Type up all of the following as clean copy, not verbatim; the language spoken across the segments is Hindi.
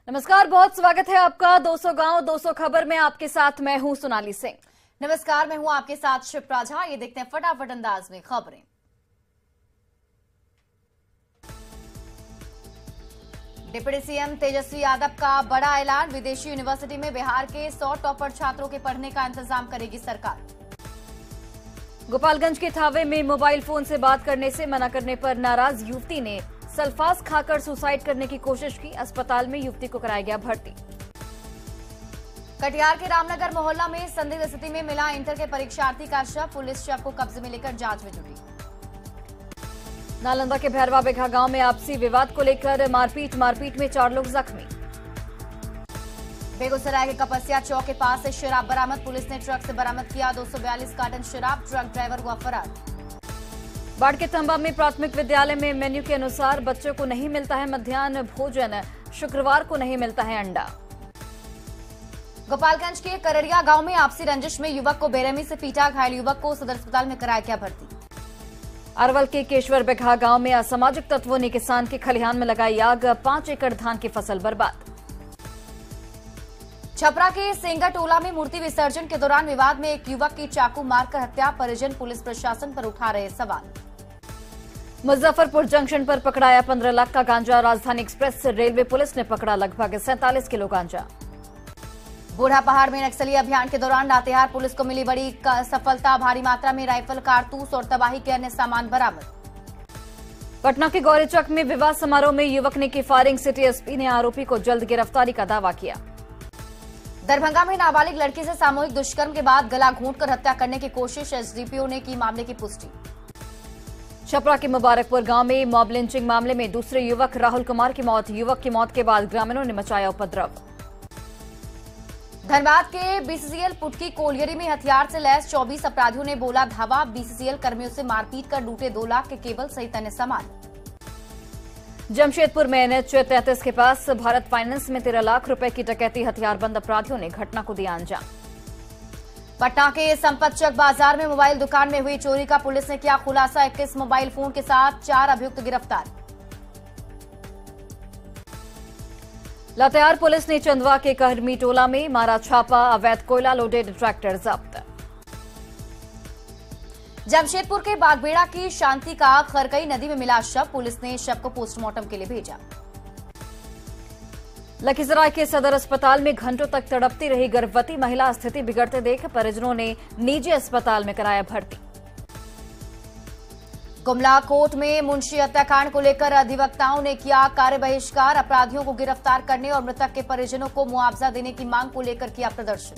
नमस्कार, बहुत स्वागत है आपका 200 गांव 200 खबर में। आपके साथ मैं हूं सोनाली सिंह। नमस्कार, मैं हूं आपके साथ शिप्रा झा। ये देखते हैं फटाफट अंदाज में खबरें। डिप्टी सीएम तेजस्वी यादव का बड़ा ऐलान। विदेशी यूनिवर्सिटी में बिहार के 100 टॉपर छात्रों के पढ़ने का इंतजाम करेगी सरकार। गोपालगंज के थावे में मोबाइल फोन से बात करने से मना करने पर नाराज युवती ने सल्फास खाकर सुसाइड करने की कोशिश की। अस्पताल में युवती को कराया गया भर्ती। कटिहार के रामनगर मोहल्ला में संदिग्ध स्थिति में मिला इंटर के परीक्षार्थी का शव। पुलिस शव को कब्जे में लेकर जांच में जुटी। नालंदा के भैरवा बेघा गांव में आपसी विवाद को लेकर मारपीट में 4 लोग जख्मी। बेगूसराय के कपसिया चौक के पास से शराब बरामद। पुलिस ने ट्रक से बरामद किया 242 कार्टन शराब। ट्रक ड्राइवर हुआ फरार। बाढ़ के तंबा में प्राथमिक विद्यालय में मेन्यू के अनुसार बच्चों को नहीं मिलता है मध्याह्न भोजन। शुक्रवार को नहीं मिलता है अंडा। गोपालगंज के करड़िया गांव में आपसी रंजिश में युवक को बेरहमी से पीटा। घायल युवक को सदर अस्पताल में कराया गया भर्ती। अरवल के केशवर बेघा गांव में असामाजिक तत्वों ने किसान के खलिहान में लगाई आग। 5 एकड़ धान की फसल बर्बाद। छपरा के सेंगा टोला में मूर्ति विसर्जन के दौरान विवाद में एक युवक की चाकू मारकर हत्या। परिजन पुलिस प्रशासन पर उठा रहे सवाल। मुजफ्फरपुर जंक्शन पर पकड़ाया 15 लाख का गांजा। राजधानी एक्सप्रेस रेलवे पुलिस ने पकड़ा लगभग 47 किलो गांजा। बूढ़ा पहाड़ में नक्सली अभियान के दौरान लातेहार पुलिस को मिली बड़ी सफलता। भारी मात्रा में राइफल, कारतूस और तबाही के अन्य सामान बरामद। पटना के गौरीचक में विवाह समारोह में युवक ने की फायरिंग। सिटी एसपी ने आरोपी को जल्द गिरफ्तारी का दावा किया। दरभंगा में नाबालिग लड़की से सामूहिक दुष्कर्म के बाद गला घोंटकर हत्या करने की कोशिश। एसडीपीओ ने की मामले की पुष्टि। छपरा के मुबारकपुर गांव में मॉब लिंचिंग मामले में दूसरे युवक राहुल कुमार की मौत। युवक की मौत के बाद ग्रामीणों ने मचाया उपद्रव। धनबाद के बीसीसीएल पुटकी कोलियरी में हथियार से लैस 24 अपराधियों ने बोला धावा। बीसीसीएल कर्मियों से मारपीट कर लूटे 2 लाख के केबल सहित अन्य सामान। जमशेदपुर में एनएच 33 के पास भारत फाइनेंस में 13 लाख रुपए की डकैती। हथियारबंद अपराधियों ने घटना को दिया अंजाम। पटना के संपत चक बाजार में मोबाइल दुकान में हुई चोरी का पुलिस ने किया खुलासा। 21 मोबाइल फोन के साथ 4 अभियुक्त गिरफ्तार। लातेहार पुलिस ने चंदवा के कहरमी टोला में मारा छापा। अवैध कोयला लोडेड ट्रैक्टर जब्त। जमशेदपुर के बागबेड़ा की शांति का खरकई नदी में मिला शव। पुलिस ने शव को पोस्टमार्टम के लिए भेजा। लखीसराय के सदर अस्पताल में घंटों तक तड़पती रही गर्भवती महिला। स्थिति बिगड़ते देख परिजनों ने निजी अस्पताल में कराया भर्ती। गुमला कोर्ट में मुंशी हत्याकांड को लेकर अधिवक्ताओं ने किया कार्य बहिष्कार। अपराधियों को गिरफ्तार करने और मृतक के परिजनों को मुआवजा देने की मांग को लेकर किया प्रदर्शन।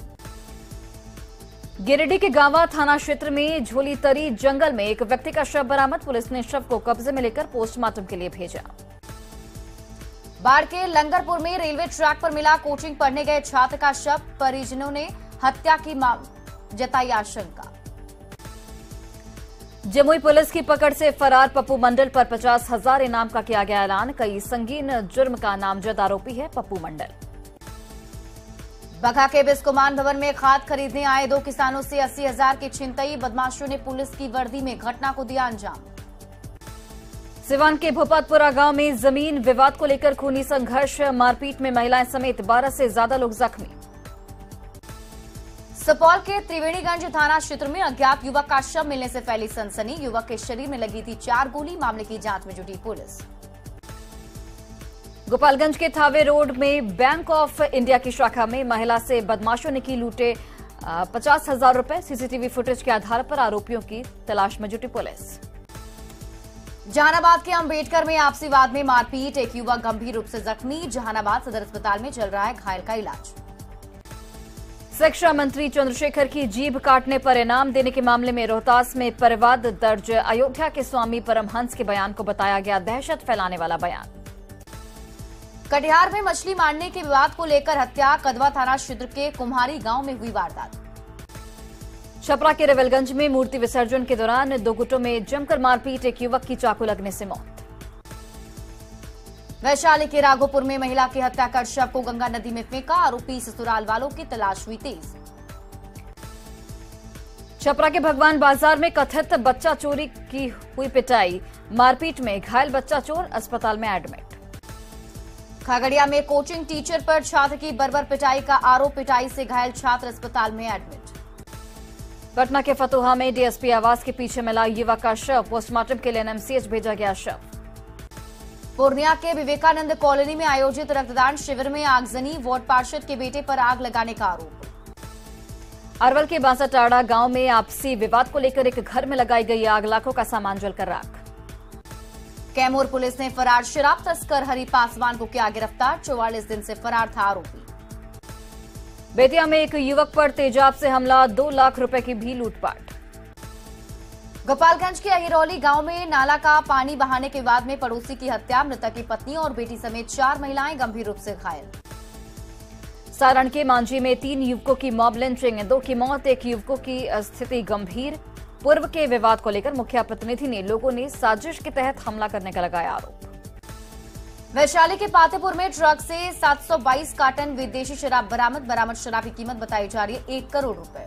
गिरिडीह के गांवा थाना क्षेत्र में झोलीतरी जंगल में एक व्यक्ति का शव बरामद। पुलिस ने शव को कब्जे में लेकर पोस्टमार्टम के लिए भेजा। बाढ़ के लंगरपुर में रेलवे ट्रैक पर मिला कोचिंग पढ़ने गए छात्र का शव। परिजनों ने हत्या की जताई आशंका। जमुई पुलिस की पकड़ से फरार पप्पू मंडल पर 50,000 इनाम का किया गया ऐलान। कई संगीन जुर्म का नामजद आरोपी है पप्पू मंडल। बघा के बिस्कोमान भवन में खाद खरीदने आए 2 किसानों से 80,000 की छिनतई। बदमाशों ने पुलिस की वर्दी में घटना को दिया अंजाम। सिवान के भोपातपुरा गांव में जमीन विवाद को लेकर खूनी संघर्ष। मारपीट में महिलाएं समेत 12 से ज्यादा लोग जख्मी। सुपौल के त्रिवेणीगंज थाना क्षेत्र में अज्ञात युवक का शव मिलने से फैली सनसनी। युवक के शरीर में लगी थी 4 गोली। मामले की जांच में जुटी पुलिस। गोपालगंज के थावे रोड में बैंक ऑफ इंडिया की शाखा में महिला से बदमाशों ने की लूटे 50,000 रुपए। सीसीटीवी फुटेज के आधार पर आरोपियों की तलाश में जुटी पुलिस। जहानाबाद के अंबेडकर में आपसी वाद में मारपीट। एक युवक गंभीर रूप से जख्मी। जहानाबाद सदर अस्पताल में चल रहा है घायल का इलाज। शिक्षा मंत्री चंद्रशेखर की जीभ काटने पर इनाम देने के मामले में रोहतास में परिवाद दर्ज। अयोध्या के स्वामी परमहंस के बयान को बताया गया दहशत फैलाने वाला बयान। कटिहार में मछली मारने के विवाद को लेकर हत्या। कदवा थाना क्षेत्र के कुम्हारी गांव में हुई वारदात। छपरा के रेवलगंज में मूर्ति विसर्जन के दौरान 2 गुटों में जमकर मारपीट। एक युवक की चाकू लगने से मौत। वैशाली के राघोपुर में महिला की हत्या कर शव को गंगा नदी में फेंका। आरोपी ससुराल वालों की तलाश हुई तेज। छपरा के भगवान बाजार में कथित बच्चा चोरी की हुई पिटाई। मारपीट में घायल बच्चा चोर अस्पताल में एडमिट। खगड़िया में कोचिंग टीचर पर छात्र की बर्बर पिटाई का आरोप, पिटाई से घायल छात्र अस्पताल में एडमिट। पटना के फतुहा में डीएसपी आवास के पीछे मिला युवक का शव, पोस्टमार्टम के लिए एनएमसीएच भेजा गया शव। पूर्णिया के विवेकानंद कॉलोनी में आयोजित रक्तदान शिविर में आगजनी, वार्ड पार्षद के बेटे पर आग लगाने का आरोप। अरवल के बांसाटाड़ा गांव में आपसी विवाद को लेकर एक घर में लगाई गई आग, लाखों का सामान जलकर राख। कैमूर पुलिस ने फरार शराब तस्कर हरि पासवान को किया गिरफ्तार, 44 दिन से फरार था आरोपी। बेतिया में एक युवक पर तेजाब से हमला, 2 लाख रुपए की भी लूटपाट। गोपालगंज के अहिरौली गांव में नाला का पानी बहाने के विवाद में पड़ोसी की हत्या, मृतक की पत्नी और बेटी समेत 4 महिलाएं गंभीर रूप से घायल। सारण के मांझी में 3 युवकों की मॉब लिंचिंग, 2 की मौत, 1 युवकों की स्थिति गंभीर। पूर्व के विवाद को लेकर मुखिया प्रतिनिधि ने लोगों ने साजिश के तहत हमला करने का लगाया आरोप। वैशाली के पातेपुर में ट्रक से 722 कार्टन विदेशी शराब बरामद शराब की कीमत बताई जा रही है 1 करोड़ रुपए।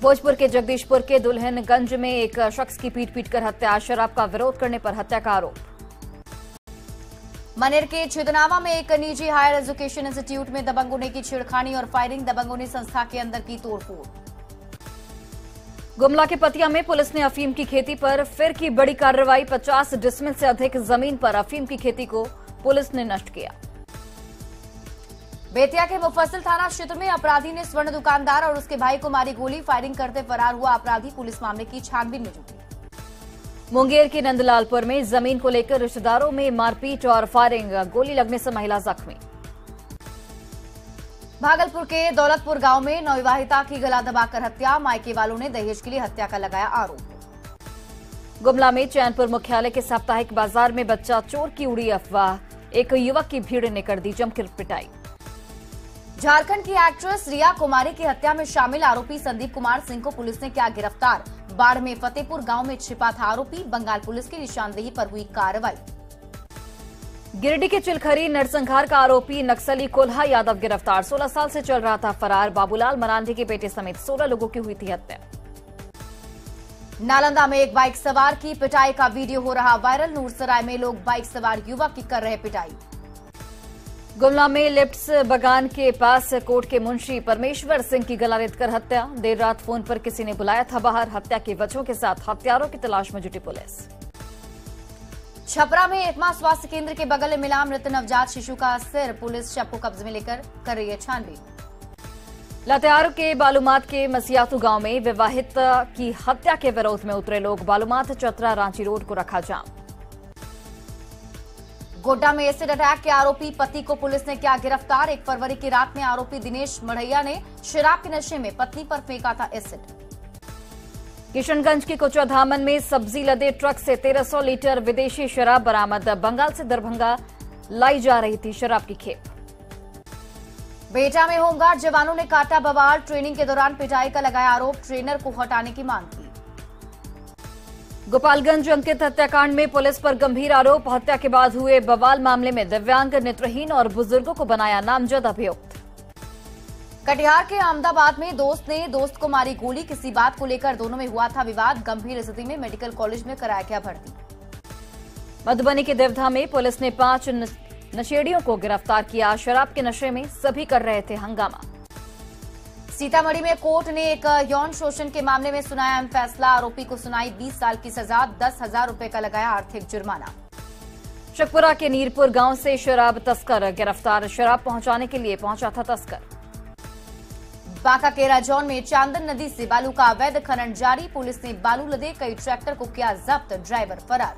भोजपुर के जगदीशपुर के दुल्हनगंज में एक शख्स की पीट कर हत्या, शराब का विरोध करने पर हत्या का आरोप। मनेर के छिदनावा में एक निजी हायर एजुकेशन इंस्टीट्यूट में दबंगों ने की छेड़खानी और फायरिंग, दबंगों ने संस्था के अंदर की तोड़फोड़। गुमला के पतिया में पुलिस ने अफीम की खेती पर फिर की बड़ी कार्रवाई, 50 डिसमिल से अधिक जमीन पर अफीम की खेती को पुलिस ने नष्ट किया। बेतिया के मुफस्सिल थाना क्षेत्र में अपराधी ने स्वर्ण दुकानदार और उसके भाई को मारी गोली, फायरिंग करते फरार हुआ अपराधी, पुलिस मामले की छानबीन में जुटी। मुंगेर के नंदलालपुर में जमीन को लेकर रिश्तेदारों में मारपीट और फायरिंग, गोली लगने से महिला जख्मी। भागलपुर के दौलतपुर गांव में नवविवाहिता की गला दबाकर हत्या, मायके वालों ने दहेज के लिए हत्या का लगाया आरोप। गुमला में चैनपुर मुख्यालय के साप्ताहिक बाजार में बच्चा चोर की उड़ी अफवाह, एक युवक की भीड़ ने कर दी जमकर पिटाई। झारखंड की एक्ट्रेस रिया कुमारी की हत्या में शामिल आरोपी संदीप कुमार सिंह को पुलिस ने किया गिरफ्तार, बाढ़ में फतेहपुर गांव में छिपा था आरोपी, बंगाल पुलिस की निशानदेही पर हुई कार्रवाई। गिरिडीह के चिलखरी नरसंहार का आरोपी नक्सली कोल्हा यादव गिरफ्तार, 16 साल से चल रहा था फरार, बाबूलाल मरांडी के बेटे समेत 16 लोगों की हुई थी हत्या। नालंदा में एक बाइक सवार की पिटाई का वीडियो हो रहा वायरल, नूरसराय में लोग बाइक सवार युवक की कर रहे पिटाई। गुमला में लिप्ट्स बगान के पास कोर्ट के मुंशी परमेश्वर सिंह की गला रेतकर हत्या, देर रात फोन पर किसी ने बुलाया था बाहर, हत्या की वजहों के साथ हत्यारों की तलाश में जुटी पुलिस। छपरा में एकमा स्वास्थ्य केंद्र के बगल में मिला मृत नवजात शिशु का सिर, पुलिस शव को कब्जे में लेकर कर रही है छानबीन। लातेहार के बालूमाथ के मसियातू गांव में विवाहित की हत्या के विरोध में उतरे लोग, बालूमाथ चतरा रांची रोड को रखा जाम। गोड्डा में एसिड अटैक के आरोपी पति को पुलिस ने किया गिरफ्तार, 1 फरवरी की रात में आरोपी दिनेश मढ़ैया ने शराब के नशे में पत्नी पर फेंका था एसिड। किशनगंज के कोचाधामन में सब्जी लदे ट्रक से 1300 लीटर विदेशी शराब बरामद, बंगाल से दरभंगा लाई जा रही थी शराब की खेप। बेटा में होमगार्ड जवानों ने काटा बवाल, ट्रेनिंग के दौरान पिटाई का लगाया आरोप, ट्रेनर को हटाने की मांग की। गोपालगंज अंकित हत्याकांड में पुलिस पर गंभीर आरोप, हत्या के बाद हुए बवाल मामले में दिव्यांग, नेत्रहीन और बुजुर्गों को बनाया नामजद अभियुक्त। कटिहार के अहमदाबाद में दोस्त ने दोस्त को मारी गोली, किसी बात को लेकर दोनों में हुआ था विवाद, गंभीर स्थिति में मेडिकल कॉलेज में कराया गया भर्ती। मधुबनी के देवधा में पुलिस ने 5 नशेड़ियों को गिरफ्तार किया, शराब के नशे में सभी कर रहे थे हंगामा। सीतामढ़ी में कोर्ट ने एक यौन शोषण के मामले में सुनाया अहम फैसला, आरोपी को सुनाई 20 साल की सजा, 10,000 रुपए का लगाया आर्थिक जुर्माना। शेखपुरा के नीरपुर गांव से शराब तस्कर गिरफ्तार, शराब पहुंचाने के लिए पहुंचा था तस्कर। बांका के राजौन में चांदन नदी से बालू का अवैध खनन जारी, पुलिस ने बालू लदे कई ट्रैक्टर को किया जब्त, ड्राइवर फरार।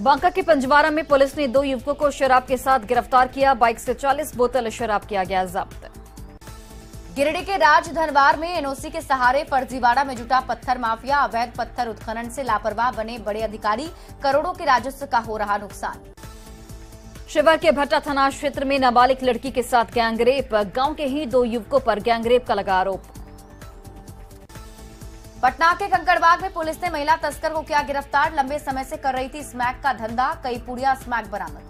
बांका के पंजवारा में पुलिस ने 2 युवकों को शराब के साथ गिरफ्तार किया, बाइक से 40 बोतल शराब किया गया जब्त। गिरिडीह के राजधनवार में एनओसी के सहारे फर्जीवाड़ा में जुटा पत्थर माफिया, अवैध पत्थर उत्खनन से लापरवाह बने बड़े अधिकारी, करोड़ों के राजस्व का हो रहा नुकसान। शिवहर के भट्टा थाना क्षेत्र में नाबालिग लड़की के साथ गैंगरेप, गांव के ही 2 युवकों पर गैंगरेप का लगा आरोप। पटना के कंकड़बाग में पुलिस ने महिला तस्कर को किया गिरफ्तार, लंबे समय से कर रही थी स्मैक का धंधा, कई पुड़िया स्मैक बरामद।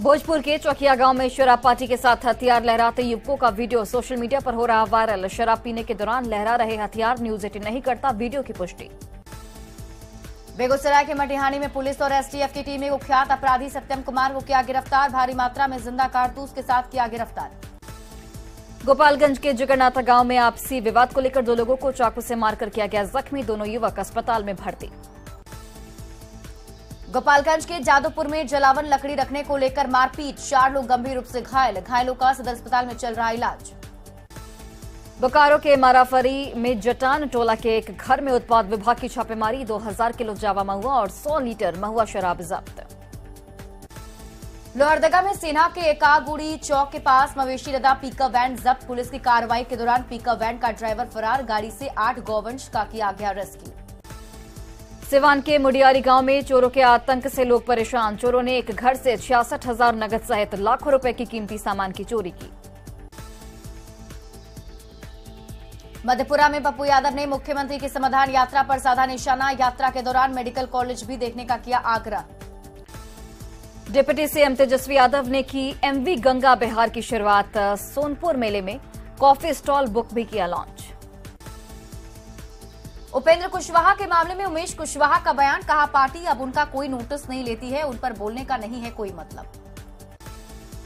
भोजपुर के चौकिया गांव में शराब पार्टी के साथ हथियार लहराते युवकों का वीडियो सोशल मीडिया पर हो रहा वायरल, शराब पीने के दौरान लहरा रहे हथियार, न्यूज 18 नहीं करता वीडियो की पुष्टि। बेगूसराय के मटिहानी में पुलिस और एसटीएफ की टीम ने कुख्यात अपराधी सत्यम कुमार को किया गिरफ्तार। भारी मात्रा में जिंदा कारतूस के साथ किया गिरफ्तार। गोपालगंज के जगन्नाथा गांव में आपसी विवाद को लेकर 2 लोगों को चाकू से मारकर किया गया जख्मी। दोनों युवक अस्पताल में भर्ती। गोपालगंज के जादवपुर में जलावन लकड़ी रखने को लेकर मारपीट, 4 लोग गंभीर रूप से घायल। घायलों का सदर अस्पताल में चल रहा इलाज। बोकारो के माराफरी में जटान टोला के एक घर में उत्पाद विभाग की छापेमारी। 2000 किलो जावा महुआ और 100 लीटर महुआ शराब जब्त। लोहरदगा में सेना के एकागुड़ी चौक के पास मवेशी लदा पिकअप वैन जब्त। पुलिस की कार्रवाई के दौरान पिकअप वैन का ड्राइवर फरार। गाड़ी से 8 गौवंश का किया गया रेस्क्यू। सिवान के मुडियारी गांव में चोरों के आतंक से लोग परेशान। चोरों ने एक घर से 66,000 नगद सहित लाखों रुपए की कीमती सामान की चोरी की। मधेपुरा में पप्पू यादव ने मुख्यमंत्री की समाधान यात्रा पर साधा निशाना। यात्रा के दौरान मेडिकल कॉलेज भी देखने का किया आग्रह। डिप्टी सीएम तेजस्वी यादव ने की एमवी गंगा बिहार की शुरुआत। सोनपुर मेले में कॉफी स्टॉल बुक भी किया लॉन्च। उपेंद्र कुशवाहा के मामले में उमेश कुशवाहा का बयान, कहा पार्टी अब उनका कोई नोटिस नहीं लेती है, उन पर बोलने का नहीं है कोई मतलब।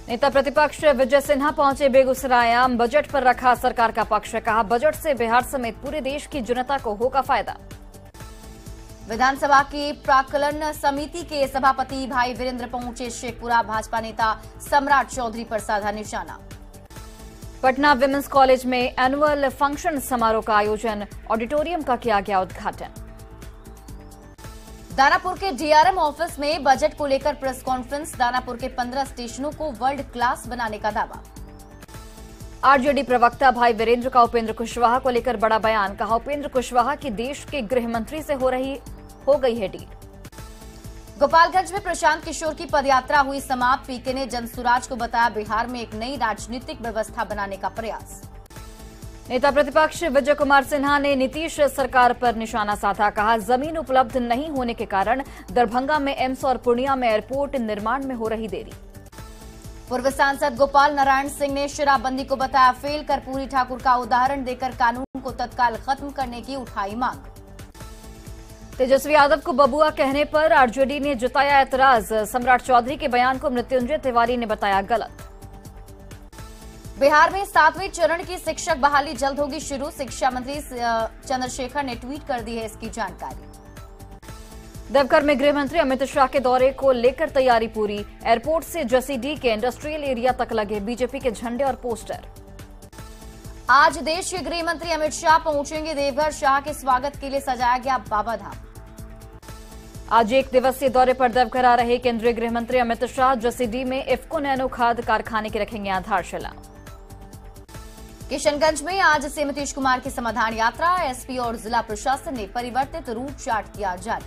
नेता प्रतिपक्ष विजय सिन्हा पहुंचे बेगूसराय। बजट पर रखा सरकार का पक्ष। कहा बजट से बिहार समेत पूरे देश की जनता को होगा फायदा। विधानसभा की प्राक्कलन समिति के सभापति भाई वीरेंद्र पहुंचे शेखपुरा। भाजपा नेता सम्राट चौधरी पर साधा निशाना। पटना विमेंस कॉलेज में एनुअल फंक्शन समारोह का आयोजन। ऑडिटोरियम का किया गया उद्घाटन। दानापुर के डीआरएम ऑफिस में बजट को लेकर प्रेस कॉन्फ्रेंस। दानापुर के 15 स्टेशनों को वर्ल्ड क्लास बनाने का दावा। आरजेडी प्रवक्ता भाई वीरेंद्र का उपेंद्र कुशवाहा को लेकर बड़ा बयान। कहा उपेंद्र कुशवाहा की देश के गृह मंत्री से हो गई है डील। गोपालगंज में प्रशांत किशोर की पदयात्रा हुई समाप्त। पीके ने जनसुराज को बताया बिहार में एक नई राजनीतिक व्यवस्था बनाने का प्रयास। नेता प्रतिपक्ष विजय कुमार सिन्हा ने नीतीश सरकार पर निशाना साधा। कहा जमीन उपलब्ध नहीं होने के कारण दरभंगा में एम्स और पूर्णिया में एयरपोर्ट निर्माण में हो रही देरी। पूर्व सांसद गोपाल नारायण सिंह ने शराबबंदी को बताया फेल। कर्पूरी ठाकुर का उदाहरण देकर कानून को तत्काल खत्म करने की उठाई मांग। तेजस्वी यादव को बबुआ कहने पर आरजेडी ने जताया एतराज। सम्राट चौधरी के बयान को मृत्युंजय तिवारी ने बताया गलत। बिहार में 7वें चरण की शिक्षक बहाली जल्द होगी शुरू। शिक्षा मंत्री चंद्रशेखर ने ट्वीट कर दी है इसकी जानकारी। देवघर में गृह मंत्री अमित शाह के दौरे को लेकर तैयारी पूरी। एयरपोर्ट से जसीडीह के इंडस्ट्रियल एरिया तक लगे बीजेपी के झंडे और पोस्टर। आज देश के गृह मंत्री अमित शाह पहुंचेंगे देवघर। शाह के स्वागत के लिए सजाया गया बाबाधाम। आज 1 दिवसीय दौरे पर देवघर आ रहे केंद्रीय गृह मंत्री अमित शाह जसीडीह में इफ्को नैनो खाद कारखाने की रखेंगे आधारशिला। किशनगंज में आज सीएम नीतीश कुमार की समाधान यात्रा। एसपी और जिला प्रशासन ने परिवर्तित रूट चार्ट किया जारी।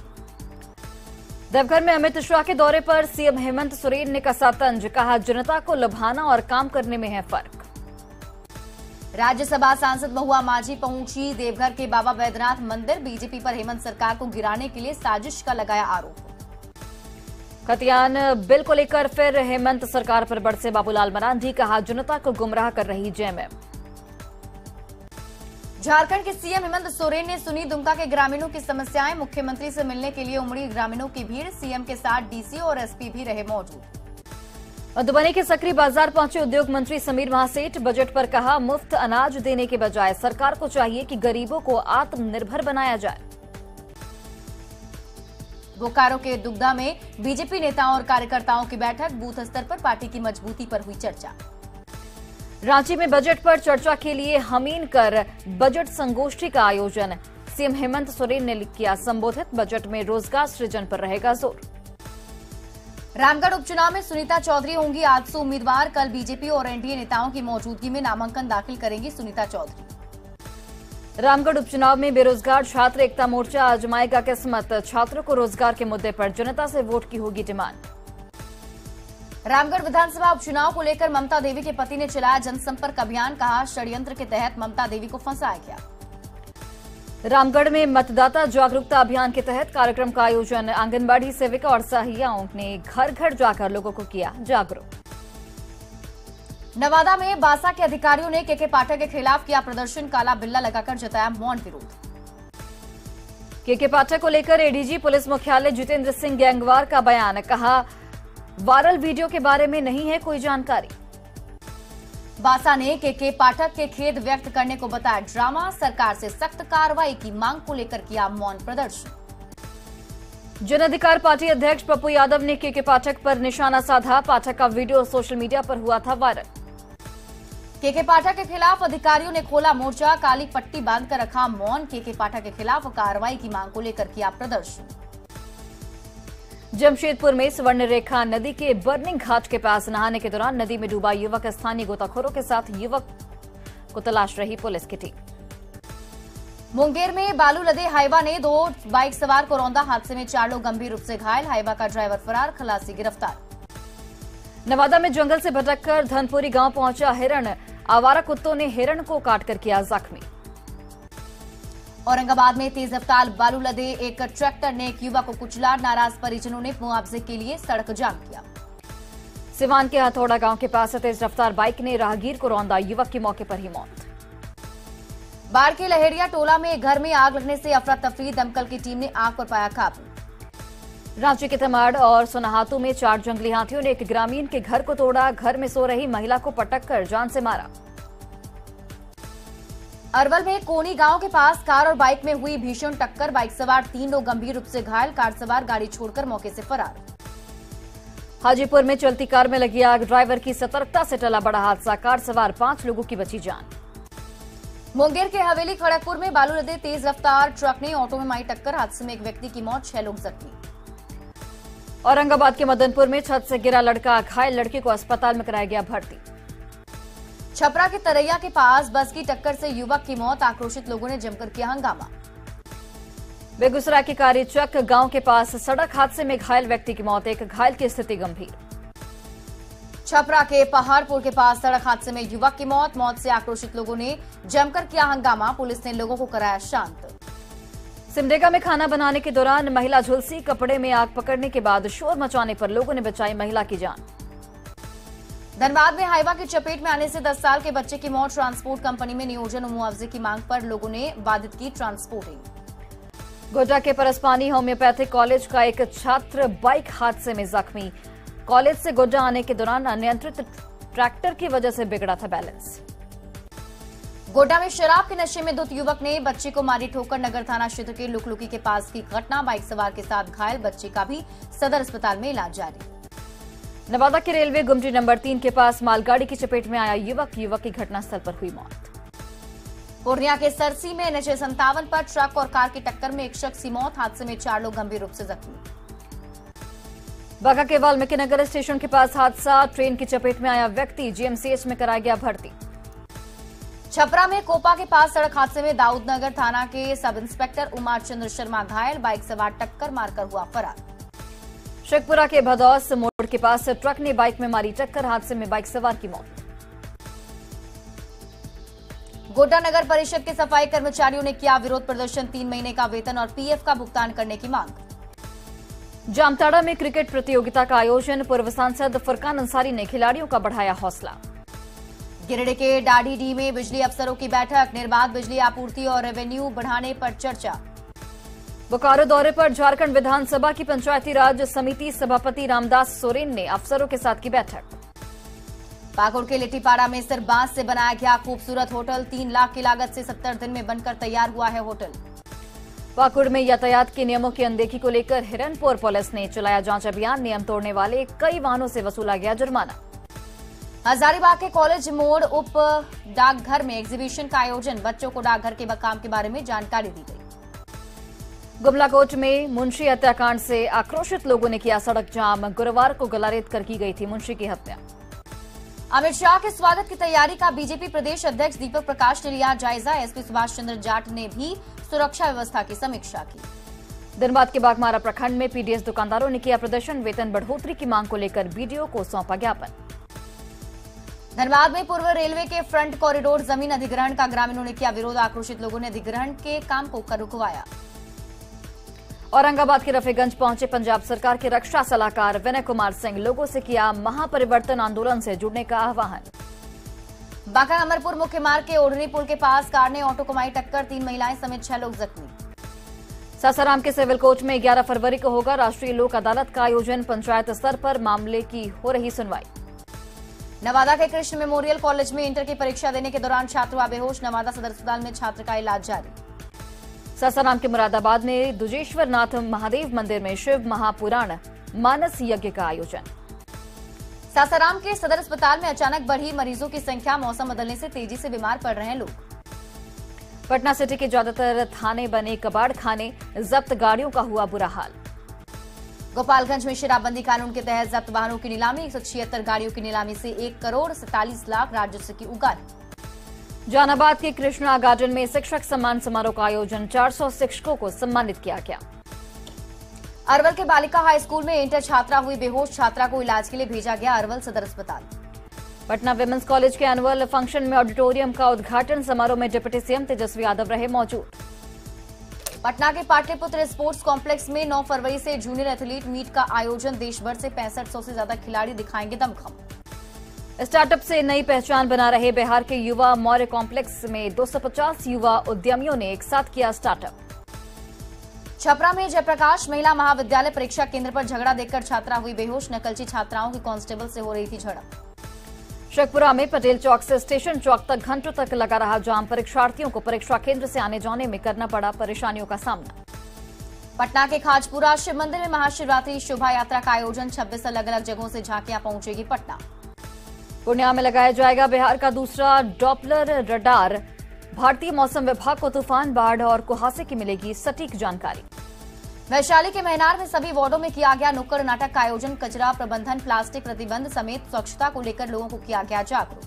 देवघर में अमित शाह के दौरे पर सीएम हेमंत सोरेन ने कसा तंज। कहा जनता को लुभाना और काम करने में है फर्क। राज्यसभा सांसद महुआ माझी पहुंची देवघर के बाबा बैद्यनाथ मंदिर। बीजेपी पर हेमंत सरकार को गिराने के लिए साजिश का लगाया आरोप। खतियान बिल को लेकर फिर हेमंत सरकार पर बरसे बाबूलाल मरांडी। कहा जनता को गुमराह कर रही जेएमएम। झारखंड के सीएम हेमंत सोरेन ने सुनी दुमका के ग्रामीणों की समस्याएं। मुख्यमंत्री से मिलने के लिए उमड़ी ग्रामीणों की भीड़। सीएम के साथ डीसी और एसपी भी रहे मौजूद। मधुबनी के सकरी बाजार पहुंचे उद्योग मंत्री समीर महासेठ। बजट पर कहा मुफ्त अनाज देने के बजाय सरकार को चाहिए कि गरीबों को आत्मनिर्भर बनाया जाए। बोकारो के दुग्धा में बीजेपी नेताओं और कार्यकर्ताओं की बैठक। बूथ स्तर पर पार्टी की मजबूती पर हुई चर्चा। रांची में बजट पर चर्चा के लिए हमीन कर बजट संगोष्ठी का आयोजन। सीएम हेमंत सोरेन ने किया संबोधित। बजट में रोजगार सृजन पर रहेगा जोर। रामगढ़ उपचुनाव में सुनीता चौधरी होंगी 800 उम्मीदवार। कल बीजेपी और एनडीए नेताओं की मौजूदगी में नामांकन दाखिल करेंगी सुनीता चौधरी। रामगढ़ उपचुनाव में बेरोजगार छात्र एकता मोर्चा आजमाएगा किस्मत। छात्रों को रोजगार के मुद्दे पर जनता से वोट की होगी डिमांड। रामगढ़ विधानसभा उपचुनाव को लेकर ममता देवी के पति ने चलाया जनसंपर्क अभियान। कहा षड्यंत्र के तहत ममता देवी को फंसाया गया। रामगढ़ में मतदाता जागरूकता अभियान के तहत कार्यक्रम का आयोजन। आंगनबाड़ी सेविका और सहायिकाओं ने घर घर जाकर लोगों को किया जागरूक। नवादा में बासा के अधिकारियों ने केके पाठक के खिलाफ किया प्रदर्शन। काला बिल्ला लगाकर जताया मौन विरोध। केके पाठक को लेकर एडीजी पुलिस मुख्यालय जितेंद्र सिंह गैंगवार का बयान, कहा वायरल वीडियो के बारे में नहीं है कोई जानकारी। बासा ने केके पाठक के खेद व्यक्त करने को बताया ड्रामा, सरकार से सख्त कार्रवाई की मांग को लेकर किया मौन प्रदर्शन। जन अधिकार पार्टी अध्यक्ष पप्पू यादव ने केके पाठक पर निशाना साधा। पाठक का वीडियो सोशल मीडिया पर हुआ था वायरल। केके पाठक के खिलाफ अधिकारियों ने खोला मोर्चा, काली पट्टी बांधकर रखा मौन। केके पाठक के खिलाफ कार्रवाई की मांग को लेकर किया प्रदर्शन। जमशेदपुर में स्वर्ण रेखा नदी के बर्निंग घाट के पास नहाने के दौरान नदी में डूबा युवक, स्थानीय गोताखोरों के साथ युवक को तलाश रही पुलिस की टीम। मुंगेर में बालू लदे हाइवा ने 2 बाइक सवार को रौंदा, हादसे में 4 लोग गंभीर रूप से घायल। हाइवा का ड्राइवर फरार, खलासी गिरफ्तार। नवादा में जंगल से भटककर धनपुरी गांव पहुंचा हिरण, आवारा कुत्तों ने हिरण को काटकर किया जख्मी। औरंगाबाद में तेज रफ्तार बालू लदे एक ट्रैक्टर ने एक युवक को कुचला, नाराज परिजनों ने मुआवजे के लिए सड़क जाम किया। सिवान के हथौड़ा गांव के पास तेज रफ्तार बाइक ने राहगीर को रौंदा, युवक की मौके पर ही मौत। बाढ़ के लहेरिया टोला में एक घर में आग लगने से अफरा तफरी, दमकल की टीम ने आग पर पाया काबू। रांची के तमाड़ और सोनाहातू में 4 जंगली हाथियों ने एक ग्रामीण के घर को तोड़ा, घर में सो रही महिला को पटककर जान से मारा। अरवल में कोनी गांव के पास कार और बाइक में हुई भीषण टक्कर, बाइक सवार 3 लोग गंभीर रूप से घायल, कार सवार गाड़ी छोड़कर मौके से फरार। हाजीपुर में चलती कार में लगी आग, ड्राइवर की सतर्कता से टला बड़ा हादसा, कार सवार 5 लोगों की बची जान। मुंगेर के हवेली खड़गपुर में बालू लदे तेज रफ्तार ट्रक ने ऑटो में मारी टक्कर, हादसे में एक व्यक्ति की मौत, 6 लोग जख्मी। औरंगाबाद के मदनपुर में छत से गिरा लड़का, घायल लड़के को अस्पताल में कराया गया भर्ती। छपरा के तरैया के पास बस की टक्कर से युवक की मौत, आक्रोशित लोगों ने जमकर किया हंगामा। बेगूसराय के कारीचक गांव के पास सड़क हादसे में घायल व्यक्ति की मौत, एक घायल की स्थिति गंभीर। छपरा के पहाड़पुर के पास सड़क हादसे में युवक की मौत, मौत से आक्रोशित लोगों ने जमकर किया हंगामा, पुलिस ने लोगों को कराया शांत। सिमडेगा में खाना बनाने के दौरान महिला झुलसी, कपड़े में आग पकड़ने के बाद शोर मचाने पर लोगों ने बचाई महिला की जान। धनबाद में हाइवा की चपेट में आने से 10 साल के बच्चे की मौत, ट्रांसपोर्ट कंपनी में नियोजन और मुआवजे की मांग पर लोगों ने बाधित की ट्रांसपोर्टिंग। गोड्डा के परसपानी होम्योपैथिक कॉलेज का एक छात्र बाइक हादसे में जख्मी, कॉलेज से गोड्डा आने के दौरान अनियंत्रित ट्रैक्टर की वजह से बिगड़ा था बैलेंस। गोड्डा में शराब के नशे में धुत युवक ने बच्चे को मारी ठोकर, नगर थाना क्षेत्र के लुकलुकी के पास की घटना, बाइक सवार के साथ घायल, बच्चे का भी सदर अस्पताल में इलाज जारी। नवादा के रेलवे गुमटी नंबर 3 के पास मालगाड़ी की चपेट में आया युवक की घटनास्थल पर हुई मौत। पूर्णिया के सरसी में NH 57 पर ट्रक और कार की टक्कर में एक शख्स की मौत, हादसे में 4 लोग गंभीर रूप से जख्मी। बांका के वाल्मीकि नगर स्टेशन के पास हादसा, ट्रेन की चपेट में आया व्यक्ति, GMCH में कराया गया भर्ती। छपरा में कोपा के पास सड़क हादसे में दाऊदनगर थाना के सब इंस्पेक्टर उमा चंद्र शर्मा घायल, बाइक सवार टक्कर मारकर हुआ फरार। शेखपुरा के भदौस मोड़ के पास ट्रक ने बाइक में मारी टक्कर, हादसे में बाइक सवार की मौत। गोड्डा नगर परिषद के सफाई कर्मचारियों ने किया विरोध प्रदर्शन, 3 महीने का वेतन और PF का भुगतान करने की मांग। जामताड़ा में क्रिकेट प्रतियोगिता का आयोजन, पूर्व सांसद फुरकान अंसारी ने खिलाड़ियों का बढ़ाया हौसला। गिरिडीह के डाढ़ीडीह में बिजली अफसरों की बैठक, निर्बाध बिजली आपूर्ति और रेवेन्यू बढ़ाने पर चर्चा। बोकारो दौरे पर झारखंड विधानसभा की पंचायती राज समिति सभापति रामदास सोरेन ने अफसरों के साथ की बैठक। पाकुड़ के लिट्टीपाड़ा में सिर्फ बांस से बनाया गया खूबसूरत होटल, 3 लाख की लागत से 70 दिन में बनकर तैयार हुआ है होटल। पाकुड़ में यातायात के नियमों की अनदेखी को लेकर हिरनपुर पुलिस ने चलाया जांच अभियान, नियम तोड़ने वाले कई वाहनों से वसूला गया जुर्माना। हजारीबाग के कॉलेज मोड़ उप डाकघर में एग्जीबिशन का आयोजन, बच्चों को डाकघर के काम के बारे में जानकारी दी गई। गुमलाकोट में मुंशी हत्याकांड से आक्रोशित लोगों ने किया सड़क जाम, गुरुवार को गलारेत कर की गई थी मुंशी की हत्या। अमित शाह के स्वागत की तैयारी का बीजेपी प्रदेश अध्यक्ष दीपक प्रकाश ने लिया जायजा, एसपी सुभाष चंद्र जाट ने भी सुरक्षा व्यवस्था की समीक्षा की। धनबाद के बागमारा प्रखंड में PDS दुकानदारों ने किया प्रदर्शन, वेतन बढ़ोतरी की मांग को लेकर BDO को सौंपा ज्ञापन। धनबाद में पूर्व रेलवे के फ्रंट कॉरिडोर जमीन अधिग्रहण का ग्रामीणों ने किया विरोध, आक्रोशित लोगों ने अधिग्रहण के काम को रुकवाया। औरंगाबाद के रफीगंज पहुंचे पंजाब सरकार के रक्षा सलाहकार विनय कुमार सिंह, लोगों से किया महापरिवर्तन आंदोलन से जुड़ने का आह्वान। बांका अमरपुर मुख्य मार्ग के ओढ़नी पुल के पास कार ने ऑटो को मारी टक्कर, 3 महिलाएं समेत 6 लोग जख्मी। सासाराम के सिविल कोर्ट में 11 फरवरी को होगा राष्ट्रीय लोक अदालत का आयोजन। पंचायत स्तर पर मामले की हो रही सुनवाई। नवादा के कृष्ण मेमोरियल कॉलेज में इंटर की परीक्षा देने के दौरान छात्र हुआ बेहोश। नवादा सदर अस्पताल में छात्र का इलाज जारी। सासाराम के मुरादाबाद में दुजेश्वर नाथ महादेव मंदिर में शिव महापुराण मानस यज्ञ का आयोजन। सासाराम के सदर अस्पताल में अचानक बढ़ी मरीजों की संख्या। मौसम बदलने से तेजी से बीमार पड़ रहे हैं लोग। पटना सिटी के ज्यादातर थाने बने कबाड़ खाने, जब्त गाड़ियों का हुआ बुरा हाल। गोपालगंज में शराबबंदी कानून के तहत जब्त वाहनों की नीलामी। 176 गाड़ियों की नीलामी से 1,47,00,000 राजस्व की उगाही। जहानाबाद के कृष्णा गार्डन में शिक्षक सम्मान समारोह का आयोजन। 400 शिक्षकों को सम्मानित किया गया। अरवल के बालिका हाई स्कूल में इंटर छात्रा हुई बेहोश। छात्रा को इलाज के लिए भेजा गया अरवल सदर अस्पताल। पटना विमेंस कॉलेज के एनुअल फंक्शन में ऑडिटोरियम का उद्घाटन समारोह में डिप्टी सीएम तेजस्वी यादव रहे मौजूद। पटना के पाटलिपुत्र स्पोर्ट्स कॉम्प्लेक्स में 9 फरवरी से जूनियर एथलीट मीट का आयोजन। देश भर से 6500 से ज्यादा खिलाड़ी दिखाएंगे दमखम। स्टार्टअप से नई पहचान बना रहे बिहार के युवा। मौर्य कॉम्प्लेक्स में 250 युवा उद्यमियों ने एक साथ किया स्टार्टअप। छपरा में जयप्रकाश महिला महाविद्यालय परीक्षा केंद्र पर झगड़ा देखकर छात्रा हुई बेहोश। नकलची छात्राओं की कांस्टेबल से हो रही थी झड़प। शेखपुरा में पटेल चौक से स्टेशन चौक तक घंटों तक लगा रहा जाम। परीक्षार्थियों को परीक्षा केंद्र से आने जाने में करना पड़ा परेशानियों का सामना। पटना के खाजपुरा शिव मंदिर में महाशिवरात्रि शोभा यात्रा का आयोजन। 26 अलग अलग जगहों से झांकियां पहुंचेगी पटना। पूर्णिया में लगाया जाएगा बिहार का दूसरा डॉपलर रडार। भारतीय मौसम विभाग को तूफान, बाढ़ और कुहासे की मिलेगी सटीक जानकारी। वैशाली के महनार में सभी वार्डों में किया गया नुक्कड़ नाटक का आयोजन। कचरा प्रबंधन, प्लास्टिक प्रतिबंध समेत स्वच्छता को लेकर लोगों को किया गया जागरूक।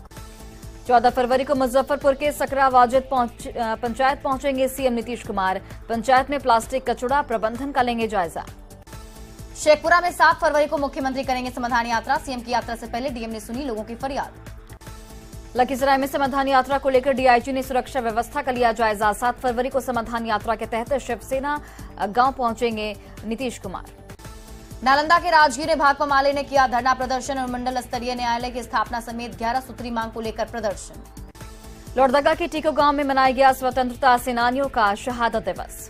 14 फरवरी को मुजफ्फरपुर के सकरा वाजिद पंचायत पहुंचेंगे सीएम नीतीश कुमार। पंचायत में प्लास्टिक कचरा प्रबंधन का लेंगे जायजा। शेखपुरा में 7 फरवरी को मुख्यमंत्री करेंगे समाधान यात्रा। सीएम की यात्रा से पहले डीएम ने सुनी लोगों की फरियाद। लखीसराय में समाधान यात्रा को लेकर डीआईजी ने सुरक्षा व्यवस्था का लिया जायजा। 7 फरवरी को समाधान यात्रा के तहत शिवसेना गांव पहुंचेंगे नीतीश कुमार। नालंदा के राजगीर भाकपा माले ने किया धरना प्रदर्शन और मंडल स्तरीय न्यायालय की स्थापना समेत 11 सूत्री मांग को लेकर प्रदर्शन। लोहरदगा के टीको गांव में मनाया गया स्वतंत्रता सेनानियों का शहादत दिवस।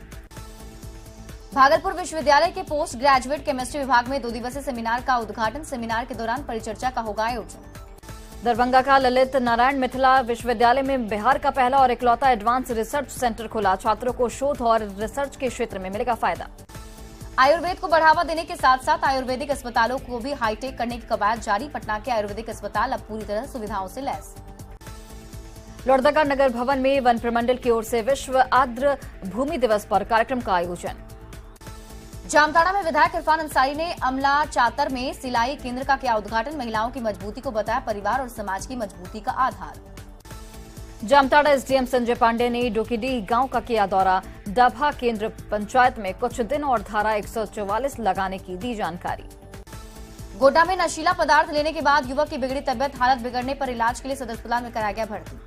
भागलपुर विश्वविद्यालय के पोस्ट ग्रेजुएट केमिस्ट्री विभाग में 2 दिवसीय सेमिनार का उद्घाटन। सेमिनार के दौरान परिचर्चा का होगा आयोजन। दरभंगा का ललित नारायण मिथिला विश्वविद्यालय में बिहार का पहला और इकलौता एडवांस रिसर्च सेंटर खुला। छात्रों को शोध और रिसर्च के क्षेत्र में मिलेगा फायदा। आयुर्वेद को बढ़ावा देने के साथ साथ आयुर्वेदिक अस्पतालों को भी हाईटेक करने की कवायद जारी। पटना के आयुर्वेदिक अस्पताल अब पूरी तरह सुविधाओं से लैस। लोहरदगा नगर भवन में वन प्रमंडल की ओर से विश्व आर्द्र भूमि दिवस पर कार्यक्रम का आयोजन। जामताड़ा में विधायक इरफान अंसारी ने अमला चातर में सिलाई केंद्र का किया उद्घाटन। महिलाओं की मजबूती को बताया परिवार और समाज की मजबूती का आधार। जामताड़ा एसडीएम संजय पांडे ने डोकीडीह गांव का किया दौरा। डाभा केंद्र पंचायत में कुछ दिन और धारा 144 लगाने की दी जानकारी। गोड्डा में नशीला पदार्थ लेने के बाद युवक की बिगड़ी तबियत। हालत बिगड़ने पर इलाज के लिए सदर अस्पताल में कराया गया भर्ती।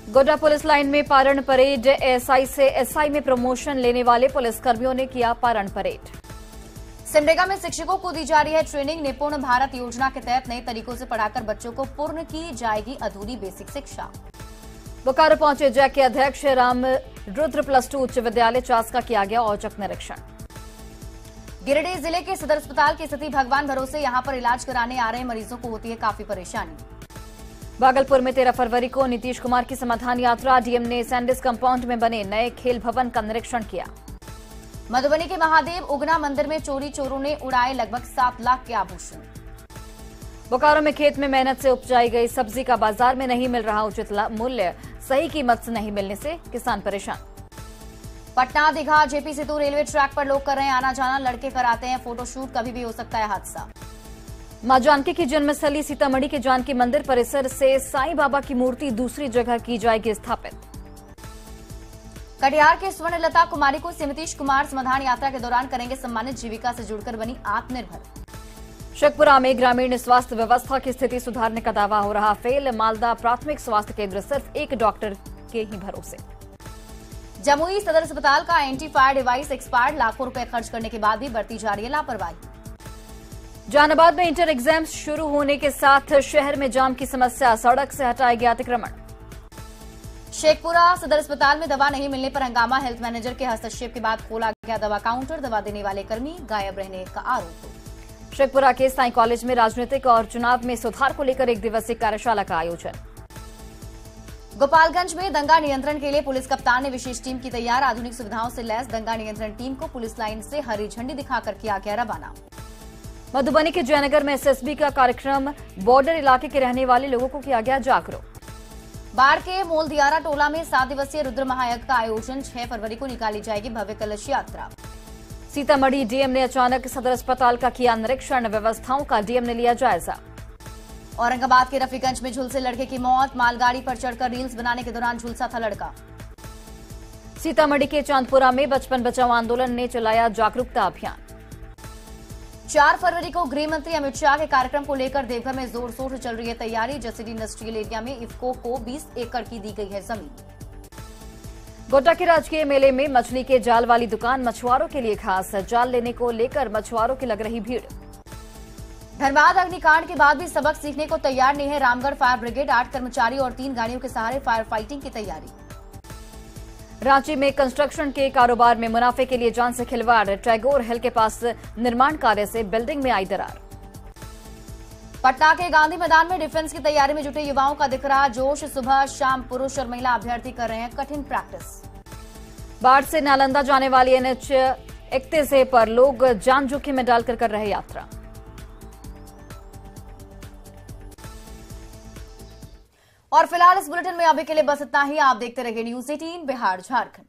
गोड्डा पुलिस लाइन में पारण परेड। एएसआई से एसआई में प्रमोशन लेने वाले पुलिसकर्मियों ने किया पारण परेड। सिमडेगा में शिक्षकों को दी जा रही है ट्रेनिंग। निपुण भारत योजना के तहत नए तरीकों से पढ़ाकर बच्चों को पूर्ण की जाएगी अधूरी बेसिक शिक्षा। बोकारो पहुंचे जैक के अध्यक्ष राम रुद्र +2 उच्च विद्यालय चास का किया गया औचक निरीक्षण। गिरिडीह जिले के सदर अस्पताल की स्थिति भगवान भरोसे। यहां पर इलाज कराने आ रहे मरीजों को होती है काफी परेशानी। भागलपुर में 13 फरवरी को नीतीश कुमार की समाधान यात्रा। डीएम ने सैंडिस कंपाउंड में बने नए खेल भवन का निरीक्षण किया। मधुबनी के महादेव उगना मंदिर में चोरों ने उड़ाए लगभग 7 लाख के आभूषण। बोकारो में खेत में मेहनत से उपजाई गई सब्जी का बाजार में नहीं मिल रहा उचित मूल्य। सही कीमत से नहीं मिलने से किसान परेशान। पटना दीघा जेपी सेतु रेलवे ट्रैक पर लोग कर रहे हैं आना जाना। लड़के कराते हैं फोटोशूट। कभी भी हो सकता है हादसा। मां जानकी की जन्मस्थली सीतामढ़ी के जानकी मंदिर परिसर से साईं बाबा की मूर्ति दूसरी जगह की जाएगी स्थापित। कटिहार के स्वर्णलता कुमारी को सीएम नीतीश कुमार समाधान यात्रा के दौरान करेंगे सम्मानित। जीविका से जुड़कर बनी आत्मनिर्भर। शेखपुरा में ग्रामीण स्वास्थ्य व्यवस्था की स्थिति सुधारने का दावा हो रहा फेल। मालदा प्राथमिक स्वास्थ्य केंद्र सिर्फ एक डॉक्टर के ही भरोसे। जमुई सदर अस्पताल का एंटी फायर डिवाइस एक्सपायर्ड। लाखों रुपए खर्च करने के बाद भी बरती जा रही है लापरवाही। जहानाबाद में इंटर एग्जाम्स शुरू होने के साथ शहर में जाम की समस्या। सड़क से हटाया गया अतिक्रमण। शेखपुरा सदर अस्पताल में दवा नहीं मिलने पर हंगामा। हेल्थ मैनेजर के हस्तक्षेप के बाद खोला गया दवा काउंटर। दवा देने वाले कर्मी गायब रहने का आरोप। शेखपुरा के साई कॉलेज में राजनीतिक और चुनाव में सुधार को लेकर 1 दिवसीय कार्यशाला का आयोजन। गोपालगंज में दंगा नियंत्रण के लिए पुलिस कप्तान ने विशेष टीम की तैयार। आधुनिक सुविधाओं से लैस दंगा नियंत्रण टीम को पुलिस लाइन से हरी झंडी दिखाकर किया गया रवाना। मधुबनी के जयनगर में एसएसबी का कार्यक्रम। बॉर्डर इलाके के रहने वाले लोगों को किया गया जागरूक। बाढ़ के मोलदियारा टोला में 7 दिवसीय रुद्र महायज्ञ का आयोजन। 6 फरवरी को निकाली जाएगी भव्य कलश यात्रा। सीतामढ़ी डीएम ने अचानक सदर अस्पताल का किया निरीक्षण। व्यवस्थाओं का डीएम ने लिया जायजा। औरंगाबाद के रफीगंज में झुलसे लड़के की मौत। मालगाड़ी पर चढ़कर रील्स बनाने के दौरान झुलसा था लड़का। सीतामढ़ी के चांदपुरा में बचपन बचाओ आंदोलन ने चलाया जागरूकता अभियान। 4 फरवरी को गृह मंत्री अमित शाह के कार्यक्रम को लेकर देवघर में जोर शोर से चल रही है तैयारी। जसीडीह इंडस्ट्रियल एरिया में इफ्को को 20 एकड़ की दी गई है जमीन। गोड्डा के राजकीय मेले में मछली के जाल वाली दुकान मछुआरों के लिए खास। जाल लेने को लेकर मछुआरों की लग रही भीड़। धनबाद अग्निकांड के बाद भी सबक सीखने को तैयार नहीं है रामगढ़ फायर ब्रिगेड। 8 कर्मचारी और 3 गाड़ियों के सहारे फायर फाइटिंग की तैयारी। रांची में कंस्ट्रक्शन के कारोबार में मुनाफे के लिए जान से खिलवाड़। टैगोर हिल के पास निर्माण कार्य से बिल्डिंग में आई दरार। पटना के गांधी मैदान में डिफेंस की तैयारी में जुटे युवाओं का दिख रहा जोश। सुबह शाम पुरुष और महिला अभ्यर्थी कर रहे हैं कठिन प्रैक्टिस। बाढ़ से नालंदा जाने वाली NH 31 पर लोग जान जोखिम में डालकर कर रहे यात्रा। और फिलहाल इस बुलेटिन में अभी के लिए बस इतना ही। आप देखते रहिए न्यूज़ 18 बिहार झारखंड।